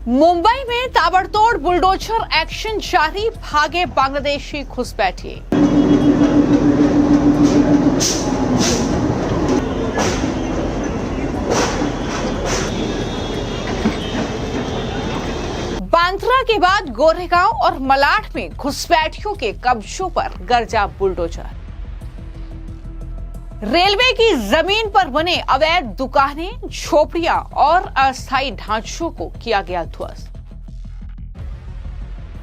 मुंबई में ताबड़तोड़ bulldozer action जारी, भागे बांग्लादेशी घुसपैठिए। बांद्रा के बाद गोरेगांव और मलाड में घुसपैठियों के कब्जों पर गरजा बुलडोजर। रेलवे की जमीन पर बने अवैध दुकानें, झोपड़ियां और अस्थायी ढांचों को किया गया ध्वस्त।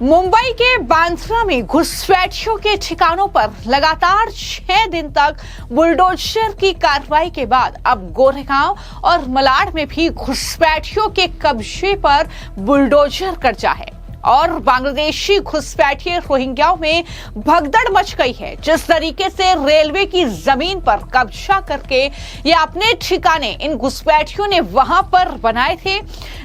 मुंबई के बांद्रा में घुसपैठियों के ठिकानों पर लगातार 6 दिन तक बुलडोजर की कार्रवाई के बाद अब गोरेगांव और मलाड में भी घुसपैठियों के कब्जे पर बुलडोजर कब्जा है और बांग्लादेशी घुसपैठिए रोहिंग्याओं में भगदड़ मच गई है। जिस तरीके से रेलवे की जमीन पर कब्जा करके ये अपने ठिकाने इन घुसपैठियों ने वहां पर बनाए थे,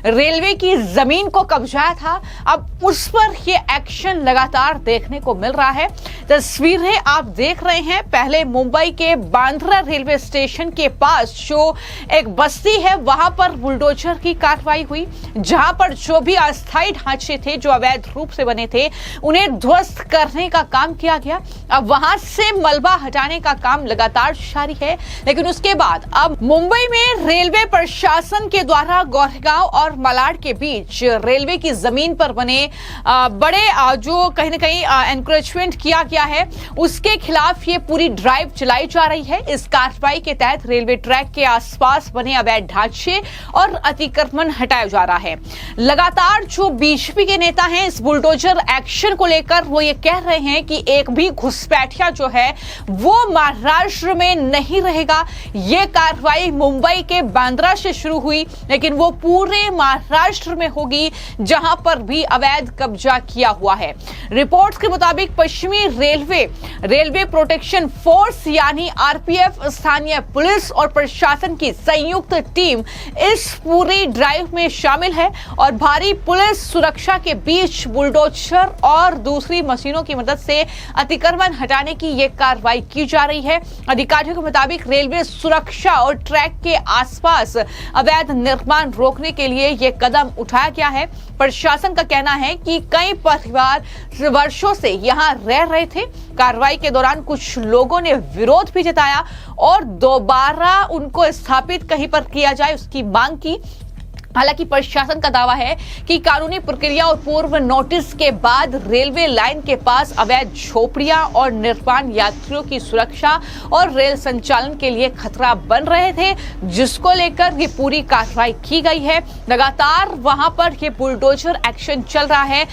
रेलवे की जमीन को कब्जाया था, अब उस पर ये एक्शन लगातार देखने को मिल रहा है। तस्वीरें आप देख रहे हैं, पहले मुंबई के बांद्रा रेलवे स्टेशन के पास जो एक बस्ती है वहां पर बुलडोजर की कार्रवाई हुई, जहां पर जो भी अस्थायी ढांचे थे जो अवैध रूप से बने थे उन्हें ध्वस्त करने का काम किया गया। अब वहां से मलबा हटाने का काम लगातार जारी है, लेकिन उसके बाद अब मुंबई में रेलवे प्रशासन के द्वारा गोरेगांव और मलाड के बीच रेलवे की जमीन पर बने बड़े जो कहीं ना कहीं एनक्रोचमेंट किया गया है उसके खिलाफ ये पूरी ड्राइव चलाई जा रही है। इस कार्रवाई के तहत रेलवे ट्रैक के आसपास बने अवैध ढांचे और अतिक्रमण हटाया जा रहा है। लगातार जो बीजेपी के नेता हैं इस बुलडोजर एक्शन को लेकर वो ये कह रहे हैं कि एक भी घुसपैठिया जो है वो महाराष्ट्र में नहीं रहेगा। ये कार्रवाई मुंबई के बांद्रा से शुरू हुई लेकिन वो पूरे महाराष्ट्र में होगी जहां पर भी अवैध कब्जा किया हुआ है। रिपोर्ट्स के मुताबिक पश्चिमी रेलवे प्रोटेक्शन फोर्स यानी आरपीएफ, स्थानीय पुलिस और प्रशासन की संयुक्त टीम इस पूरी ड्राइव में शामिल है और भारी पुलिस सुरक्षा के बीच बुलडोजर और दूसरी मशीनों की मदद से अतिक्रमण हटाने की यह कार्रवाई की जा रही है। अधिकारियों के मुताबिक रेलवे सुरक्षा और ट्रैक के आसपास अवैध निर्माण रोकने के लिए यह कदम उठाया गया है। प्रशासन का कहना है कि कई परिवार वर्षों से यहां रह रहे थे। कार्रवाई के दौरान कुछ लोगों ने विरोध भी जताया और दोबारा उनको स्थापित कहीं पर किया जाए उसकी मांग की। हालांकि प्रशासन का दावा है कि कानूनी प्रक्रिया और पूर्व नोटिस के बाद रेलवे लाइन के पास अवैध झोपड़ियां और निर्माण यात्रियों की सुरक्षा और रेल संचालन के लिए खतरा बन रहे थे, जिसको लेकर ये पूरी कार्रवाई की गई है। लगातार वहां पर ये बुलडोजर एक्शन चल रहा है,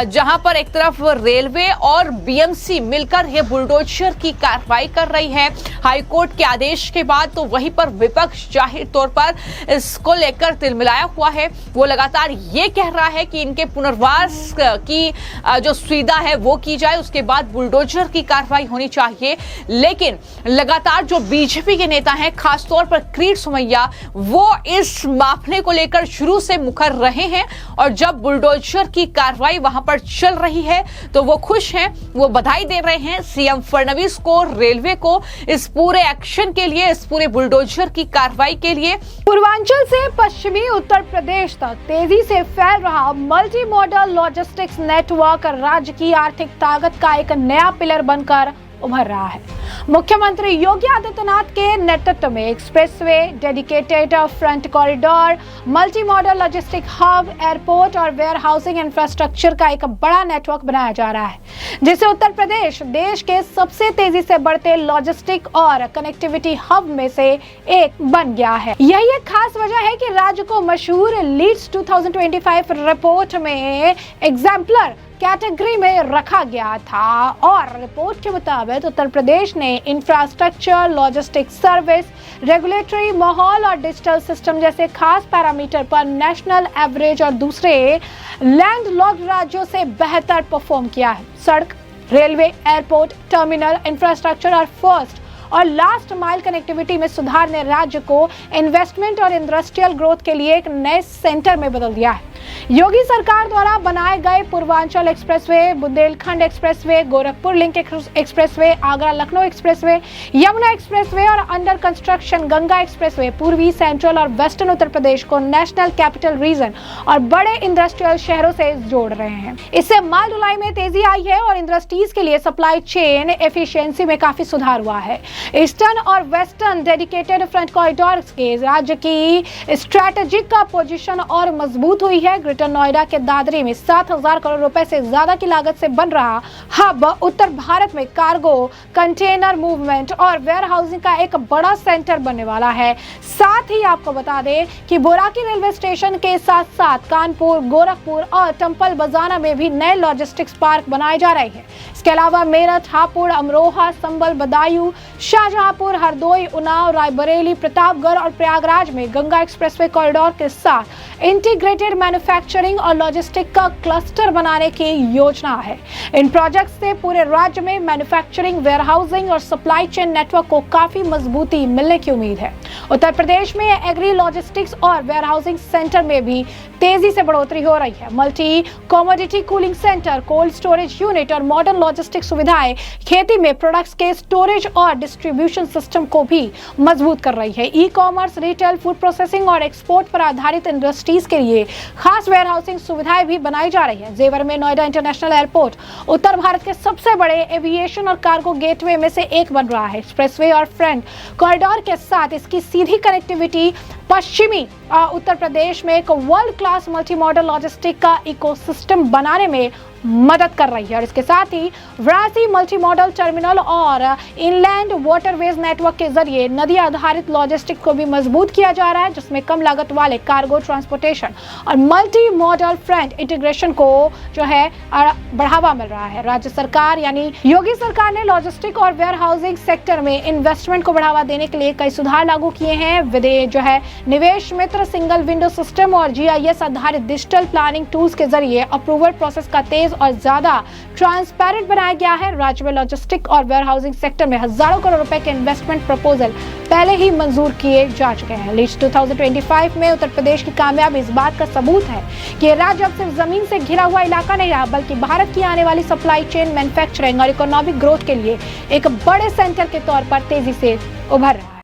जहां पर एक तरफ रेलवे और बीएमसी मिलकर ये बुलडोजर की कार्रवाई कर रही है। हाईकोर्ट के आदेश के बाद तो वहीं पर विपक्ष जाहिर तौर पर इसको लेकर तिलमिलाया हुआ है। वो लगातार ये कह रहा है कि इनके पुनर्वास की जो सुविधा है वो की जाए, उसके बाद बुलडोजर की कार्रवाई होनी चाहिए। लेकिन लगातार जो बीजेपी के नेता हैं, खासतौर पर किरीट सोमैया, वो इस मामले को लेकर शुरू से मुखर रहे हैं और जब बुलडोजर की कार्रवाई वहां पर चल रही है तो वो खुश हैं, वो बधाई दे रहे हैं सीएम फडणवीस को, रेलवे को इस पूरे एक्शन के लिए, इस पूरे बुलडोजर की कार्रवाई के लिए। पूर्वांचल से पश्चिमी उत्तर प्रदेश तक तेजी से फैल रहा मल्टी मॉडल लॉजिस्टिक्स नेटवर्क राज्य की आर्थिक ताकत का एक नया पिलर बनकर उभर रहा है। मुख्यमंत्री योगी आदित्यनाथ के नेतृत्व में expressway, dedicated front corridor, multi modal logistic hub, airport और वेयर हाउसिंग इंफ्रास्ट्रक्चर का एक बड़ा नेटवर्क बनाया जा रहा है, जिससे उत्तर प्रदेश देश के सबसे तेजी से बढ़ते लॉजिस्टिक और कनेक्टिविटी हब में से एक बन गया है। यही एक खास वजह है कि राज्य को मशहूर लीड्स 2025 रिपोर्ट में एग्जाम्पलर कैटेगरी में रखा गया था और रिपोर्ट के मुताबिक उत्तर प्रदेश ने इंफ्रास्ट्रक्चर, लॉजिस्टिक सर्विस, रेगुलेटरी माहौल और डिजिटल सिस्टम जैसे खास पैरामीटर पर नेशनल एवरेज और दूसरे लैंडलॉक्ड राज्यों से बेहतर परफॉर्म किया है। सड़क, रेलवे, एयरपोर्ट, टर्मिनल इंफ्रास्ट्रक्चर और फर्स्ट और लास्ट माइल कनेक्टिविटी में सुधार ने राज्य को इन्वेस्टमेंट और इंडस्ट्रियल ग्रोथ के लिए एक नए सेंटर में बदल दिया है। योगी सरकार द्वारा बनाए गए Purvanchal expressway, Bundelkhand expressway, Gorakhpur link expressway, Agra Lucknow expressway, Yamuna expressway और अंडर कंस्ट्रक्शन गंगा एक्सप्रेसवे पूर्वी, सेंट्रल और वेस्टर्न उत्तर प्रदेश को नेशनल कैपिटल रीजन और बड़े इंडस्ट्रियल शहरों से जोड़ रहे हैं। इससे माल ढुलाई में तेजी आई है और इंडस्ट्रीज के लिए सप्लाई चेन एफिशिएंसी में काफी सुधार हुआ है। ईस्टर्न और वेस्टर्न डेडिकेटेड फ्रंट कॉरिडोर के राज्य की स्ट्रैटेजिक का पोजीशन और मजबूत हुई है। ग्रेटर नोएडा के दादरी में 7,000 करोड़ रुपए से ज्यादा की लागत से बन रहा हब उत्तर भारत में कार्गो, कंटेनर मूवमेंट और वेयर हाउसिंग का एक बड़ा सेंटर बनने वाला है। साथ ही आपको बता दें कि बोराकी रेलवे स्टेशन के साथ साथ कानपुर, गोरखपुर और टंपल बजाना में भी नए लॉजिस्टिक्स पार्क बनाए जा रहे हैं। इसके अलावा मेरठ, हापुड़, अमरोहा, संबल, बदायूं, शाहजहांपुर, हरदोई, उन्नाव, रायबरेली, प्रतापगढ़ और प्रयागराज में गंगा एक्सप्रेसवे कॉरिडोर के साथ इंटीग्रेटेड मैन्युफैक्चरिंग और लॉजिस्टिक का क्लस्टर बनाने की योजना है। इन प्रोजेक्ट से पूरे राज्य में मैन्युफैक्चरिंग, वेयरहाउसिंग और सप्लाई चेन नेटवर्क को काफी मजबूती मिलने की उम्मीद है। उत्तर प्रदेश में एग्री लॉजिस्टिक्स और वेयरहाउसिंग सेंटर में भी तेजी से बढ़ोतरी हो रही है। Multi commodity cooling centre, cold storage unit और मॉडर्न लॉजिस्टिक सुविधाएं खेती में प्रोडक्ट्स के स्टोरेज और डिस्ट्रीब्यूशन सिस्टम को भी मजबूत कर रही है। E commerce, retail, food processing और एक्सपोर्ट पर आधारित इंडस्ट्रीज के लिए खास वेयरहाउसिंग सुविधाएं भी बनाई जा रही है। जेवर में नोएडा इंटरनेशनल एयरपोर्ट उत्तर भारत के सबसे बड़े एविएशन और कार्गो गेटवे में से एक बन रहा है। एक्सप्रेसवे और फ्रंट कॉरिडोर के साथ इसकी सीधी कनेक्टिविटी पश्चिमी उत्तर प्रदेश में एक world class multi modal logistic का इकोसिस्टम बनाने में मदद कर रही है। और इसके साथ ही वाराणसी मल्टी मॉडल टर्मिनल और इनलैंड वाटरवेज नेटवर्क के जरिए नदी आधारित लॉजिस्टिक को भी मजबूत किया जा रहा है, जिसमें कम लागत वाले कार्गो ट्रांसपोर्टेशन और मल्टी मॉडल फ्रंट इंटीग्रेशन को जो है बढ़ावा मिल रहा है। राज्य सरकार यानी योगी सरकार ने लॉजिस्टिक और वेयर हाउसिंग सेक्टर में इन्वेस्टमेंट को बढ़ावा देने के लिए कई सुधार लागू किए हैं। जो है निवेश मित्र, सिंगल विंडो सिस्टम और GIS आधारित डिजिटल प्लानिंग टूल्स के जरिए अप्रूवल प्रोसेस का तेज और ज्यादा ट्रांसपेरेंट बनाया गया है। राज्य में लॉजिस्टिक और वेयरहाउसिंग सेक्टर में हजारों करोड़ रुपए के इन्वेस्टमेंट प्रपोजल पहले ही मंजूर किए जा चुके हैं। लिस्ट 2025 में उत्तर प्रदेश की कामयाबी इस बात का सबूत है कि राज्य अब सिर्फ जमीन से घिरा हुआ इलाका नहीं रहा, बल्कि भारत की आने वाली सप्लाई चेन, मैन्युफैक्चरिंग और इकोनॉमिक ग्रोथ के लिए एक बड़े सेंटर के तौर पर तेजी से उभर रहा है।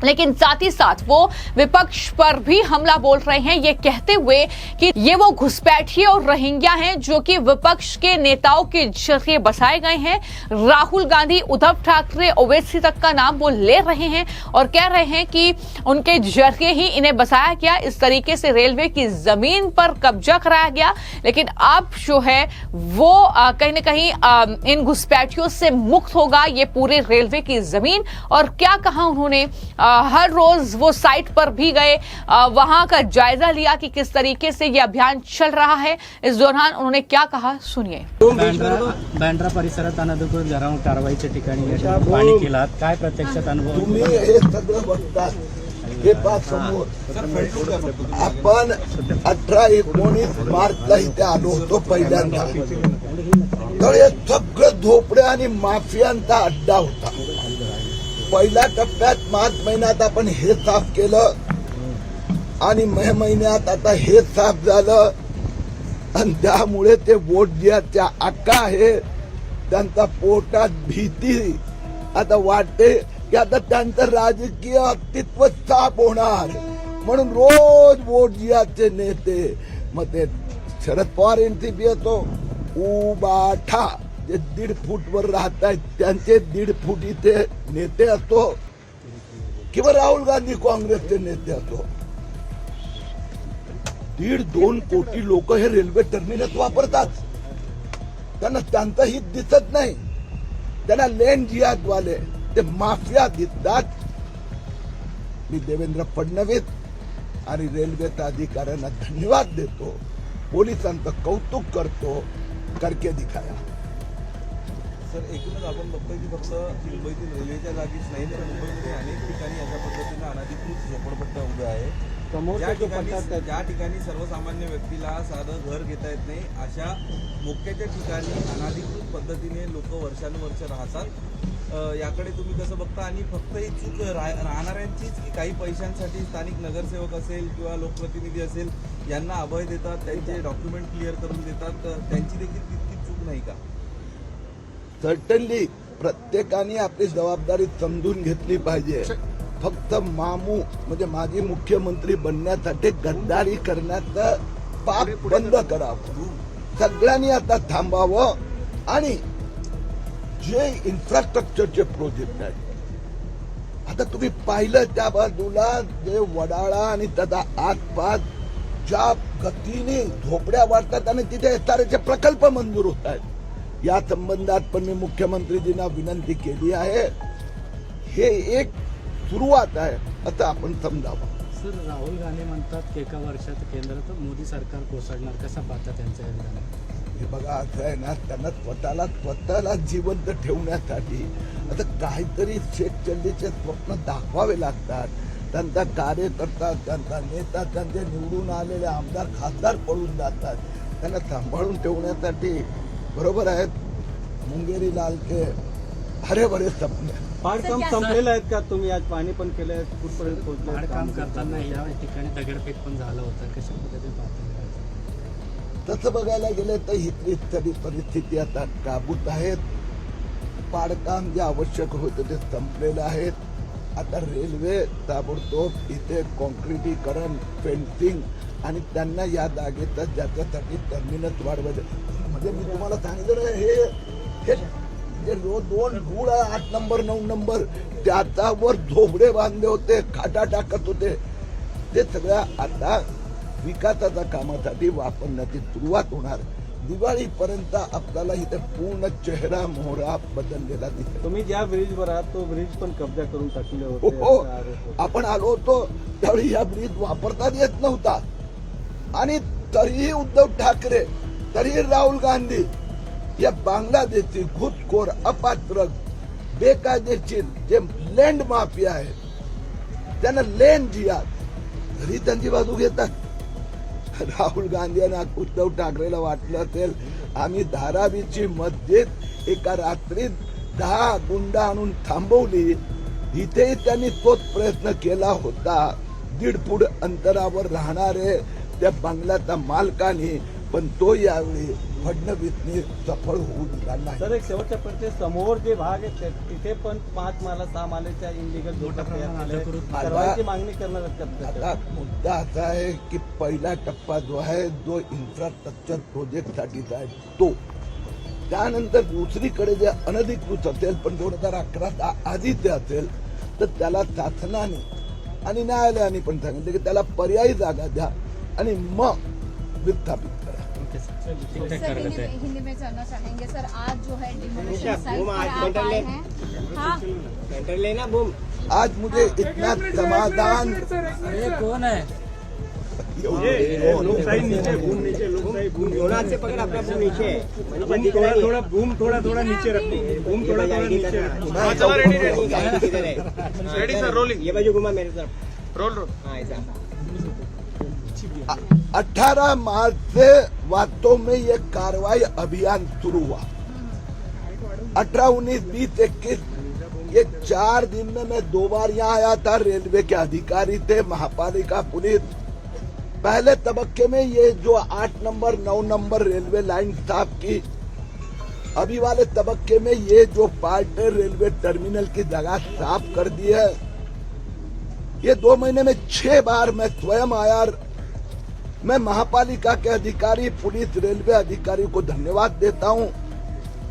लेकिन साथ ही साथ वो विपक्ष पर भी हमला बोल रहे हैं, ये कहते हुए कि ये वो घुसपैठिए और रोहिंग्या हैं जो कि विपक्ष के नेताओं के जरिए बसाए गए हैं। राहुल गांधी, उद्धव ठाकरे, ओवैसी तक का नाम वो ले रहे हैं और कह रहे हैं कि उनके जरिए ही इन्हें बसाया गया, इस तरीके से रेलवे की जमीन पर कब्जा कराया गया। लेकिन अब जो है वो कहीं ना कहीं इन घुसपैठियों से मुक्त होगा ये पूरे रेलवे की जमीन। और क्या कहा उन्होंने, हर रोज वो साइट पर भी गए, वहां का जायजा लिया कि किस तरीके से ये अभियान चल रहा है। इस दौरान उन्होंने क्या कहा, सुनिए। बँड्रा परिसरात अनधिकृत घरावर कारवाईच्या ठिकाणी पाणी केलात, काय प्रत्यक्षात अनुभव? तुम्ही हे सगळं बघतात, हे पाच समोर आपण 18-19 मार्चला इथे आलो होतो पहिल्यांदा, तर हे सगळं झोपडे आणि माफियांचा अड्डा होता। पहिल्या टप्प्यात मार्च महिन्यात आपण हे साफ केलं आणि मे महिन्यात आता हे साफ झालं आणि त्यामुळे ते वोट ज्याच्या आका आहे त्यांचा पोटात भीती आता वाटते की आता त्यांचं राजकीय अस्तित्व साफ होणार, म्हणून रोज वोट जिहाचे नेते, मग ते शरद पवार एनसीपी येतो, उबाठा जे 1.5 फूट वर राहत आहेत त्यांचे 1.5 फूट इथे नेते असतो किंवा राहुल गांधी काँग्रेसचे नेते असतो, 1.5-2 कोटी लोक हे रेल्वे टर्मिनस वापरतात, त्यांना त्यांचं हित दिसत नाही, त्यांना लेन जिहाद वाले ते माफिया दिसतात। मी देवेंद्र फडणवीस आणि रेल्वेच्या अधिकाऱ्यांना धन्यवाद देतो, पोलिसांचं कौतुक करतो, करके दिखाया। सर, एकूणच आपण बघतोय की फक्त मुंबईतील रेल्वेच्या जागीच नाही तर मुंबईमध्ये अनेक ठिकाणी अशा पद्धतीने अनधिकृत झोपडपट्ट्या उभ्या आहेत, ज्या ठिकाणी सर्वसामान्य व्यक्तीला साधं घर घेता येत नाही, अशा मोक्याच्या ठिकाणी अनधिकृत पद्धतीने लोक वर्षानुवर्ष राहतात याकडे तुम्ही कसं बघता आणि फक्त ही चूक राहणाऱ्यांचीच की काही पैशांसाठी स्थानिक नगरसेवक असेल किंवा लोकप्रतिनिधी असेल यांना अभय देतात, त्यांचे डॉक्युमेंट क्लिअर करून देतात, त्यांची देखील तितकी चूक नाही का? सर्टनली प्रत्येकाने आपली जबाबदारी समजून घेतली पाहिजे. फक्त मामू म्हणजे माजी मुख्यमंत्री बनण्यासाठी गद्दारी करण्याचं पाप बंद करावं. सगळ्यांनी आता थांबावं आणि जे इन्फ्रास्ट्रक्चरचे प्रोजेक्ट आहेत आता तुम्ही पाहिलं त्या बाजूला जे वडाळा आणि त्याचा आसपास ज्या गतीने झोपड्या वाढतात आणि तिथे एसआरएचे प्रकल्प मंजूर होत आहेत. या संबंधात पण मी मुख्यमंत्रीजींना विनंती केली आहे. हे एक सुरुवात आहे असं आपण समजावं. सर, राहुल गांधी म्हणतात की एका वर्षात केंद्रात मोदी सरकार कोसळणार, कसं पाहता त्यांचं हे विधान? हे बघा असं आहे ना, त्यांना स्वतःला जिवंत ठेवण्यासाठी आता काहीतरी शेतचल्लीचे स्वप्न दाखवावे लागतात. त्यांचा कार्यकर्ता, त्यांचा नेता, त्यांचे निवडून आलेले आमदार खासदार पळून जातात. त्यांना सांभाळून ठेवण्यासाठी बरोबर आहेत मुंगेरी लाल के हरे भरे सपने. बांधकाम संपलेलं आहेत का? तुम्ही आज पाणी पण केलंय, कुठपर्यंत पोहोचलं? बांधकाम करताना या ठिकाणी दगडफेक पण झालं होतं, कशा पद्धतीने पाहता? तसं बघायला गेलं तर इथली तरी परिस्थिती आता काबूत आहेत. बांधकाम जे आवश्यक होतं ते संपलेलं आहे. आता रेल्वे ताबडतोब इथे कॉन्क्रिटीकरण, फेन्सिंग आणि त्यांना या जागेत ज्याच्यासाठी टर्मिनस वाढवायचं. म्हणजे मी तुम्हाला सांगितलं ना, हे जे दोन रूळ 8 नंबर 9 नंबर त्याच्यावर झोपडे बांधले होते, खाटा टाकत होते, ते सगळ्या आता विकासाच्या कामासाठी वापरण्याची सुरुवात होणार. दिवाळीपर्यंत आपल्याला इथे पूर्ण चेहरा मोहरा बदललेला दिसेल. तुम्ही ज्या ब्रिजवर आहात तो ब्रिज पण कब्जा करून टाकले हो, होते. आपण आलो होतो त्यावेळी हा ब्रिज वापरता येत नव्हता आणि तरीही उद्धव ठाकरे, तरीही राहुल गांधी या बांगलादेशी घुसखोर, अपात्र, बेकायदेशीर जे लँड माफिया आहेत त्यांना लँड जिहाद तरी त्यांची बाजू घेतात. राहुल गांधी आणि उद्धव ठाकरेला वाटलं असेल आम्ही धारावीची मस्जिद एका रात्रीत 10 गुंडा आणून थांबवली. इथेही त्यांनी तोच प्रयत्न केला होता. 1.5 फूट अंतरावर राहणारे त्या बंगल्याचा मालकाने, पण तो यावेळी फडणवीसनी सफळ होऊ दिला नाही. सर, एक शेवटच्या प्रश्न, समोर जे भाग आहेत तिथे पण 5 माला 6 मालेच्या इलिगल सर्वांची मागणी करणार आहेत. आता मुद्दा असा आहे की पहिला टप्पा जो आहे जो इन्फ्रास्ट्रक्चर प्रोजेक्ट साठीचा आहे तो, त्यानंतर दुसरीकडे जे अनधिकृत असेल पण 2011 आधीचे असेल तर त्याला शासनाने आणि न्यायालयाने पण सांगितले की त्याला पर्यायी जागा द्या आणि मग विस्थापित करा. सर, हिंदी में जानना चाहेंगे सर, आज जो है डिमोलिशन साइट पर आप आए हैं, हाँ, आज मुझे इतना समाधान. ये कौन है? थोड़ा नीचे रखो, रेडी सर, रोलिंग. ये बाजू घुमा मेरे तरफ, रोल. 18 मार्च से वास्तव में ये कार्रवाई अभियान शुरू हुआ. 18, 19, 20, 21 ये 4 दिन में मैं 2 बार यहाँ आया था. रेलवे के अधिकारी थे, महापालिका पुलिस. पहले तबक्के में ये जो 8 नंबर 9 नंबर रेलवे लाइन साफ की. अभी वाले तबक्के में ये जो पार्ट रेलवे टर्मिनल की जगह साफ कर दी है. ये 2 महीने में 6 बार मैं स्वयं आया. मैं महापालिका के अधिकारी, पुलिस, रेलवे अधिकारी को धन्यवाद देता हूं.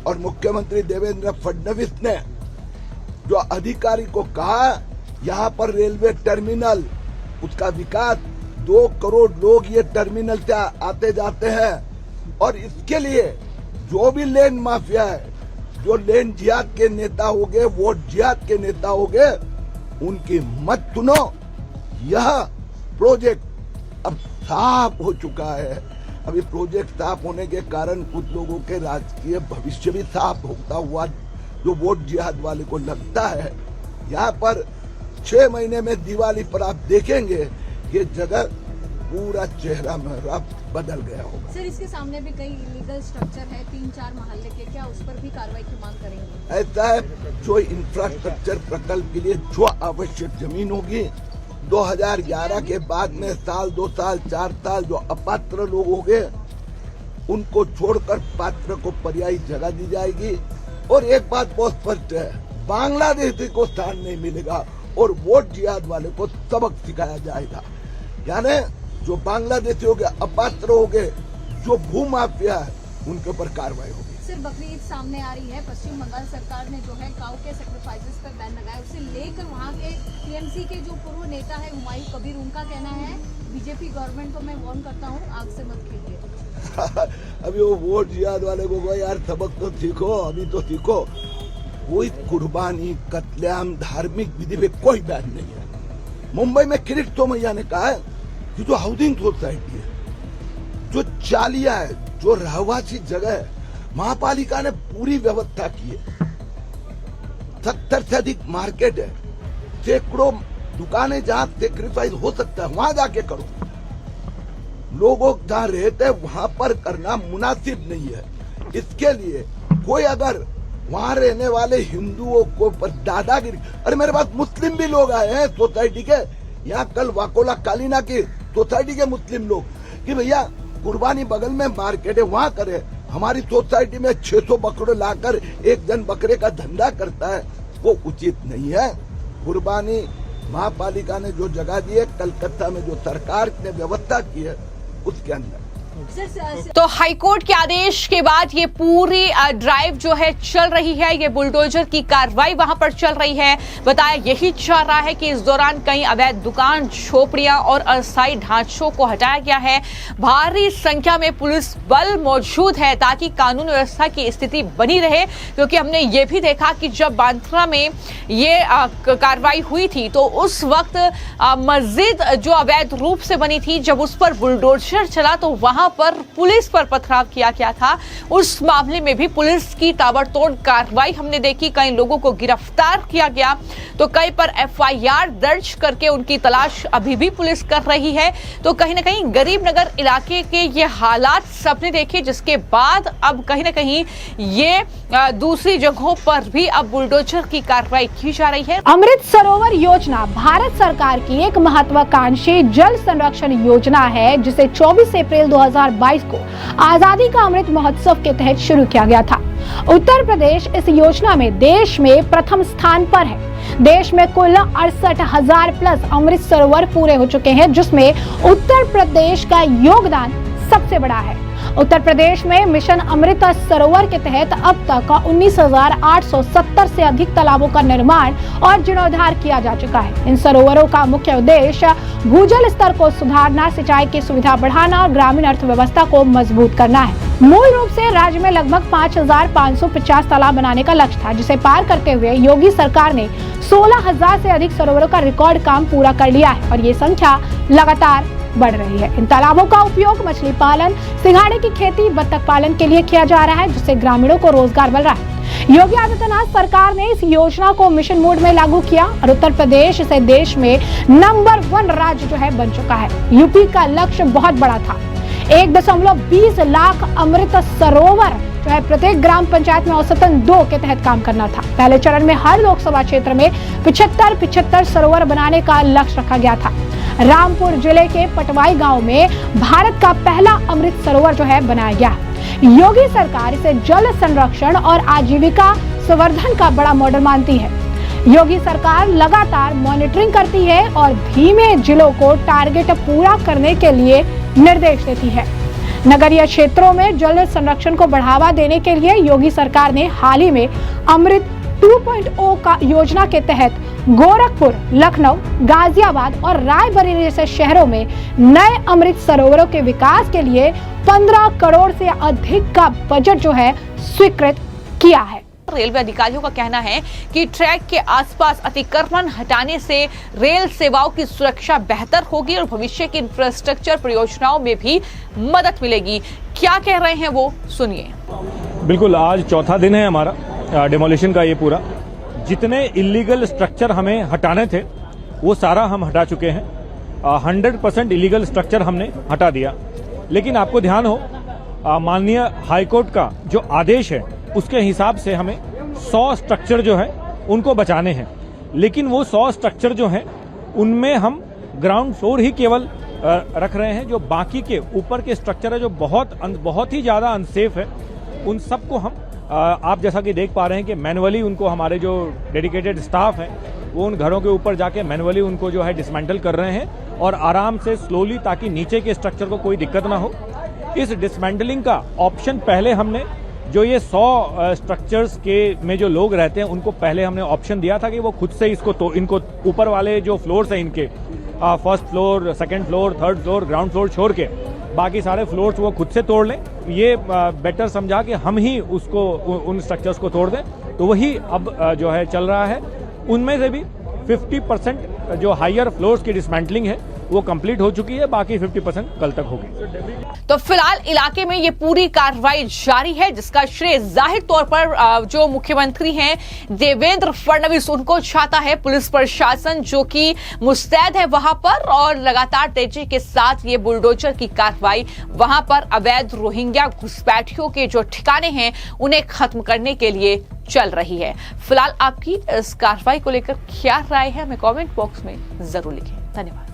और मुख्यमंत्री देवेंद्र फडणवीस ने जो अधिकारी को कहा यहां पर रेलवे टर्मिनल, उसका विकास, 2 करोड़ लोग ये टर्मिनल से आते जाते हैं. और इसके लिए जो भी लैंड माफिया है, जो लैंड जिहाद के नेता हो गए, वोट जिहाद के नेता हो गए, उनकी मत सुनो. यह प्रोजेक्ट अब साफ हो चुका है. अभी प्रोजेक्ट साफ होने के कारण कुछ लोगों के राजकीय भविष्य भी साफ होता हुआ जो वोट जिहाद वाले को लगता है. यहाँ पर 6 महीने में दिवाली पर आप देखेंगे ये जगह पूरा चेहरा में बदल गया होगा। सर इसके सामने भी कई इलीगल स्ट्रक्चर है 3-4 मोहल्ले के, क्या उस पर भी कार्रवाई की मांग करेंगे? ऐसा है, जो इंफ्रास्ट्रक्चर प्रकल्प के लिए जो आवश्यक जमीन होगी 2011 के बाद में साल 2 साल 4 साल जो अपात्र लोग होंगे उनको छोड़कर पात्र को पर्यायी जगह दी जाएगी। और एक बात बहुत स्पष्ट है, बांग्लादेशी को स्थान नहीं मिलेगा और वोट जिहाद वाले को सबक सिखाया जाएगा। यानी जो बांग्लादेशी हो गए, अपात्र हो गए, जो भूमाफिया है उनके ऊपर कार्रवाई होगी। सर बकरीद सामने आ रही है, पश्चिम बंगाल सरकार ने जो है काऊ के सेक्रीफाइसेस पर बैन लगाया, उसे लेकर वहाँ के टीएमसी के जो पूर्व नेता है हुमायूं कबीर, उनका कहना है बीजेपी गवर्नमेंट को मैं वार्न करता हूँ आग से मत खेलिए। अभी वो वोट जिहाद वाले को कहो यार सबक तो सीखो, अभी तो सीखो। कोई कुर्बानी, कत्लेआम, धार्मिक विधि पे कोई बैन नहीं है। मुंबई में किरीट तोमैया ने कहा है कि जो हाउसिंग सोसाइटी है, जो चालिया है, जो रहवासी जगह है, महापालिका ने पूरी व्यवस्था की है। 70 से अधिक मार्केट है, सैकड़ों दुकानें जहां सेक्रीफाइस हो सकता है वहां जाके करो। लोगों जहां रहते हैं वहां पर करना मुनासिब नहीं है। इसके लिए कोई अगर वहां रहने वाले हिंदुओं को पर दादागिरी, अरे मेरे पास मुस्लिम भी लोग आए हैं सोसाइटी के, यहाँ कल वाकोला कालीना की सोसाइटी के मुस्लिम लोग, कि भैया कुर्बानी बगल में मार्केट है वहां करे, हमारी सोसाइटी में 600 बकरे लाकर एक जन बकरे का धंधा करता है, वो उचित नहीं है। कुर्बानी महापालिका ने जो जगह दी है, कलकत्ता में जो सरकार ने व्यवस्था की है उसके अंदर। तो हाईकोर्ट के आदेश के बाद ये पूरी ड्राइव जो है चल रही है, ये बुलडोजर की कार्रवाई वहां पर चल रही है। बताया यही जा रहा है कि इस दौरान कई अवैध दुकान, झोपड़ियां और अस्थायी ढांचों को हटाया गया है। भारी संख्या में पुलिस बल मौजूद है ताकि कानून व्यवस्था की स्थिति बनी रहे, क्योंकि हमने ये भी देखा कि जब बांद्रा में ये कार्रवाई हुई थी तो उस वक्त मस्जिद जो अवैध रूप से बनी थी, जब उस पर बुलडोजर चला तो वहां पर पुलिस पर पथराव किया गया था। उस मामले में भी पुलिस की ताबड़तोड़ कार्रवाई हमने देखी, कई लोगों को गिरफ्तार किया गया, तो कई पर एफआईआर दर्ज करके उनकी तलाश अभी भी पुलिस कर रही है। तो कहीं ना कहीं गरीब नगर इलाके के ये हालात सबने देखे, जिसके बाद अब कहीं ना कहीं ये दूसरी जगहों पर भी अब बुलडोजर की कार्रवाई की जा रही है। अमृत सरोवर योजना भारत सरकार की एक महत्वाकांक्षी जल संरक्षण योजना है, जिसे 24 अप्रैल 2022 को आजादी का अमृत महोत्सव के तहत शुरू किया गया था। उत्तर प्रदेश इस योजना में देश में प्रथम स्थान पर है। देश में कुल 68,000 प्लस अमृत सरोवर पूरे हो चुके हैं, जिसमें उत्तर प्रदेश का योगदान सबसे बड़ा है। उत्तर प्रदेश में मिशन अमृत सरोवर के तहत अब तक 19,870 से अधिक तालाबों का निर्माण और जीर्णोद्धार किया जा चुका है। इन सरोवरों का मुख्य उद्देश्य भूजल स्तर को सुधारना, सिंचाई की सुविधा बढ़ाना और ग्रामीण अर्थव्यवस्था को मजबूत करना है। मूल रूप से राज्य में लगभग 5,550 तालाब बनाने का लक्ष्य था, जिसे पार करते हुए योगी सरकार ने 16,000 से अधिक सरोवरों का रिकॉर्ड काम पूरा कर लिया है और ये संख्या लगातार बढ़ रही है। इन तालाबों का उपयोग मछली पालन, सिंघाड़े की खेती, बत्तख पालन के लिए किया जा रहा है, जिससे ग्रामीणों को रोजगार मिल रहा है। योगी आदित्यनाथ सरकार ने इस योजना को मिशन मोड में लागू किया और उत्तर प्रदेश इसे देश में नंबर 1 राज्य जो है बन चुका है। यूपी का लक्ष्य बहुत बड़ा था, 1.20 लाख अमृत सरोवर जो है प्रत्येक ग्राम पंचायत में औसतन 2 के तहत काम करना था। पहले चरण में हर लोकसभा क्षेत्र में 75 सरोवर बनाने का लक्ष्य रखा गया था। रामपुर जिले के पटवाई गांव में भारत का पहला अमृत सरोवर जो है बनाया गया। योगी सरकार इसे जल संरक्षण और आजीविका संवर्धन का बड़ा मॉडल मानती है। योगी सरकार लगातार मॉनिटरिंग करती है और धीमे जिलों को टारगेट पूरा करने के लिए निर्देश देती है। नगरीय क्षेत्रों में जल संरक्षण को बढ़ावा देने के लिए योगी सरकार ने हाल ही में अमृत 2.0 का योजना के तहत गोरखपुर, लखनऊ, गाजियाबाद और रायबरेली जैसे शहरों में नए अमृत सरोवरों के विकास के लिए 15 करोड़ से अधिक का बजट जो है स्वीकृत किया है। रेलवे अधिकारियों का कहना है कि ट्रैक के आसपास अतिक्रमण हटाने से रेल सेवाओं की सुरक्षा बेहतर होगी और भविष्य की इंफ्रास्ट्रक्चर परियोजनाओं में भी मदद मिलेगी। क्या कह रहे हैं वो सुनिए। बिल्कुल, आज चौथा दिन है हमारा डिमोलिशन का। ये पूरा जितने इलीगल स्ट्रक्चर हमें हटाने थे वो सारा हम हटा चुके हैं। 100% इलीगल स्ट्रक्चर हमने हटा दिया। लेकिन आपको ध्यान हो माननीय हाईकोर्ट का जो आदेश है उसके हिसाब से हमें 100 स्ट्रक्चर जो है उनको बचाने हैं, लेकिन वो 100 स्ट्रक्चर जो हैं उनमें हम ग्राउंड फ्लोर ही केवल रख रहे हैं। जो बाकी के ऊपर के स्ट्रक्चर है जो बहुत ही ज़्यादा अनसेफ है, उन सबको हम आप जैसा कि देख पा रहे हैं कि मैनुअली उनको हमारे जो डेडिकेटेड स्टाफ है वो उन घरों के ऊपर जाके मैनुअली उनको जो है डिसमेंटल कर रहे हैं और आराम से स्लोली, ताकि नीचे के स्ट्रक्चर को कोई दिक्कत ना हो। इस डिसमेंटलिंग का ऑप्शन पहले हमने जो ये 100 स्ट्रक्चर्स के में जो लोग रहते हैं उनको पहले हमने ऑप्शन दिया था कि वो खुद से इसको इनको ऊपर वाले जो फ्लोर्स हैं इनके first floor, second floor, third floor, ground floor छोड़ के बाकी सारे फ्लोर्स वो खुद से तोड़ लें। ये बेटर समझा कि हम ही उसको उन स्ट्रक्चर्स को तोड़ दें, तो वही अब जो है चल रहा है। उनमें से भी 50% जो हायर फ्लोर्स की डिसमेंटलिंग है वो कंप्लीट हो चुकी है, बाकी 50% कल तक होगी। तो फिलहाल इलाके में ये पूरी कार्रवाई जारी है, जिसका श्रेय जाहिर तौर पर जो मुख्यमंत्री हैं देवेंद्र फडणवीस उनको जाता है। पुलिस प्रशासन जो कि मुस्तैद है वहां पर और लगातार तेजी के साथ ये बुलडोजर की कार्रवाई वहां पर अवैध रोहिंग्या घुसपैठियों के जो ठिकाने हैं उन्हें खत्म करने के लिए चल रही है। फिलहाल आपकी इस कार्रवाई को लेकर क्या राय है हमें कमेंट बॉक्स में जरूर लिखें। धन्यवाद।